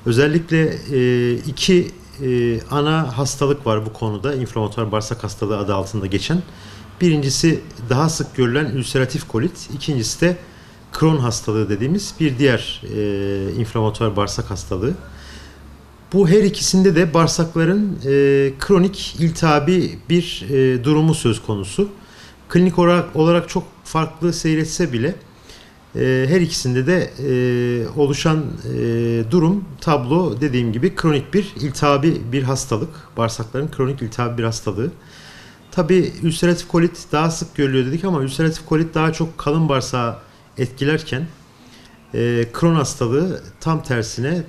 Özellikle iki ana hastalık var bu konuda, inflamatuar bağırsak hastalığı adı altında geçen. Birincisi daha sık görülen ülseratif kolit, ikincisi de Crohn hastalığı dediğimiz bir diğer inflamatuar bağırsak hastalığı. Bu her ikisinde de bağırsakların kronik iltihabi bir durumu söz konusu. Klinik olarak çok farklı seyretse bile her ikisinde de oluşan durum, tablo dediğim gibi kronik bir iltihabi bir hastalık. Bağırsakların kronik iltihabi bir hastalığı. Tabii ülseratif kolit daha sık görülüyor dedik ama ülseratif kolit daha çok kalın bağırsağı etkilerken Crohn hastalığı tam tersine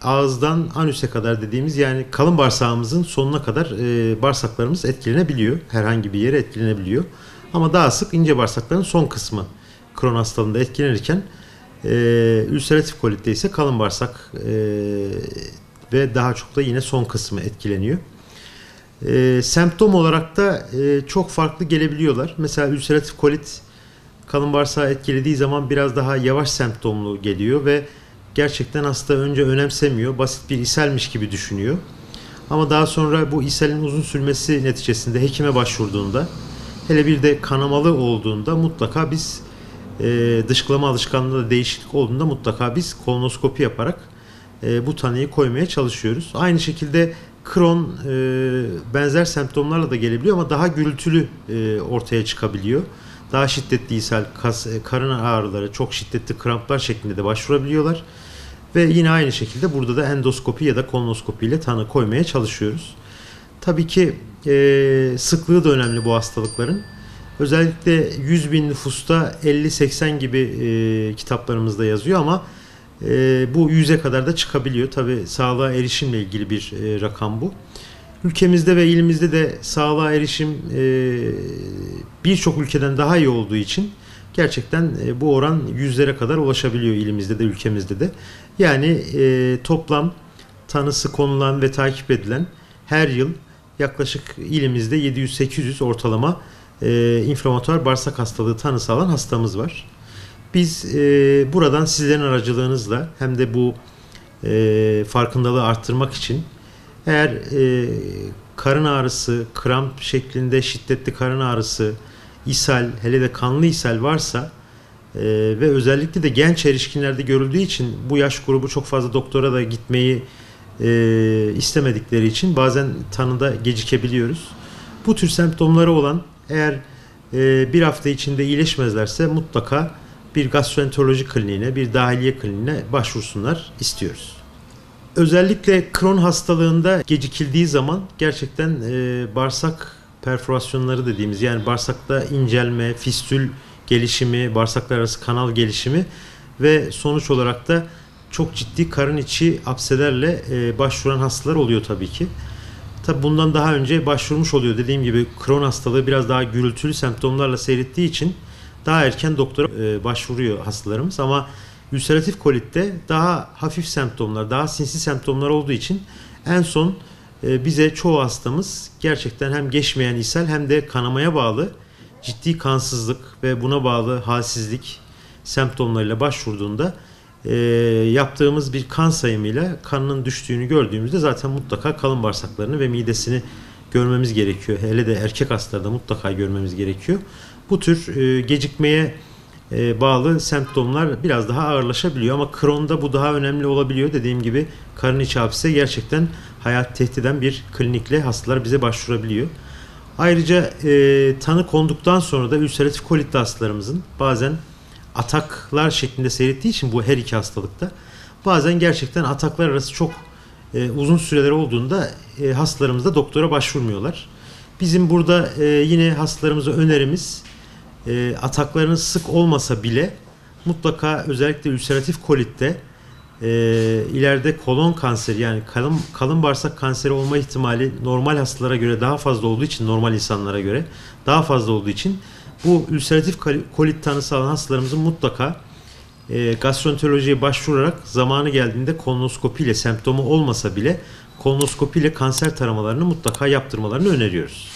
ağızdan anüse kadar dediğimiz, yani kalın bağırsağımızın sonuna kadar bağırsaklarımız etkilenebiliyor. Herhangi bir yere etkilenebiliyor. Ama daha sık ince bağırsakların son kısmı Crohn hastalığında etkilenirken ülseratif kolitte ise kalın bağırsak ve daha çok da yine son kısmı etkileniyor. Semptom olarak da çok farklı gelebiliyorlar. Mesela ülseratif kolit kalın bağırsağı etkilediği zaman biraz daha yavaş semptomlu geliyor ve gerçekten hasta önce önemsemiyor, basit bir ishalmiş gibi düşünüyor. Ama daha sonra bu ishalin uzun sürmesi neticesinde hekime başvurduğunda, hele bir de kanamalı olduğunda mutlaka biz dışkılama alışkanlığında değişiklik olduğunda mutlaka biz kolonoskopi yaparak bu tanıyı koymaya çalışıyoruz. Aynı şekilde Crohn benzer semptomlarla da gelebiliyor ama daha gürültülü ortaya çıkabiliyor. Daha şiddetli ishal, karın ağrıları, çok şiddetli kramplar şeklinde de başvurabiliyorlar. Ve yine aynı şekilde burada da endoskopi ya da kolonoskopi ile tanı koymaya çalışıyoruz. Tabii ki sıklığı da önemli bu hastalıkların. Özellikle 100 bin nüfusta 50-80 gibi kitaplarımızda yazıyor ama bu 100'e kadar da çıkabiliyor. Tabii sağlığa erişimle ilgili bir rakam bu. Ülkemizde ve ilimizde de sağlığa erişim birçok ülkeden daha iyi olduğu için gerçekten bu oran yüzlere kadar ulaşabiliyor ilimizde de ülkemizde de. Yani toplam tanısı konulan ve takip edilen her yıl yaklaşık ilimizde 700-800 ortalama inflamatuar bağırsak hastalığı tanısı alan hastamız var. Biz buradan sizlerin aracılığınızla hem de bu farkındalığı arttırmak için eğer karın ağrısı, kramp şeklinde şiddetli karın ağrısı, ishal, hele de kanlı ishal varsa ve özellikle de genç erişkinlerde görüldüğü için bu yaş grubu çok fazla doktora da gitmeyi istemedikleri için bazen tanıda gecikebiliyoruz. Bu tür semptomları olan, eğer bir hafta içinde iyileşmezlerse mutlaka bir gastroenteroloji kliniğine, bir dahiliye kliniğine başvursunlar istiyoruz. Özellikle Crohn hastalığında gecikildiği zaman gerçekten bağırsak perforasyonları dediğimiz, yani bağırsakta incelme, fistül gelişimi, bağırsaklar arası kanal gelişimi ve sonuç olarak da çok ciddi karın içi apselerle başvuran hastalar oluyor tabii ki. Tabii bundan daha önce başvurmuş oluyor. Dediğim gibi Crohn hastalığı biraz daha gürültülü semptomlarla seyrettiği için daha erken doktora başvuruyor hastalarımız ama ülseratif kolitte daha hafif semptomlar, daha sinsi semptomlar olduğu için en son bize çoğu hastamız gerçekten hem geçmeyen ishal hem de kanamaya bağlı ciddi kansızlık ve buna bağlı halsizlik semptomlarıyla başvurduğunda yaptığımız bir kan sayımıyla kanının düştüğünü gördüğümüzde zaten mutlaka kalın bağırsaklarını ve midesini görmemiz gerekiyor. Hele de erkek hastalarda mutlaka görmemiz gerekiyor. Bu tür gecikmeye bağlı semptomlar biraz daha ağırlaşabiliyor ama Crohn'da bu daha önemli olabiliyor. Dediğim gibi karın içi apse gerçekten hayat tehdit eden bir klinikle hastalar bize başvurabiliyor. Ayrıca tanı konduktan sonra da ülseratif kolitli hastalarımızın bazen ataklar şeklinde seyrettiği için bu her iki hastalıkta bazen gerçekten ataklar arası çok uzun süreler olduğunda hastalarımız da doktora başvurmuyorlar. Bizim burada yine hastalarımıza önerimiz, ataklarınız sık olmasa bile mutlaka özellikle ülseratif kolitte ileride kolon kanseri, yani kalın bağırsak kanseri olma ihtimali normal hastalara göre daha fazla olduğu için, normal insanlara göre daha fazla olduğu için bu ülseratif kolit tanısı alan hastalarımızın mutlaka gastroenterolojiye başvurarak zamanı geldiğinde kolonoskopi ile, semptomu olmasa bile kolonoskopi ile kanser taramalarını mutlaka yaptırmalarını öneriyoruz.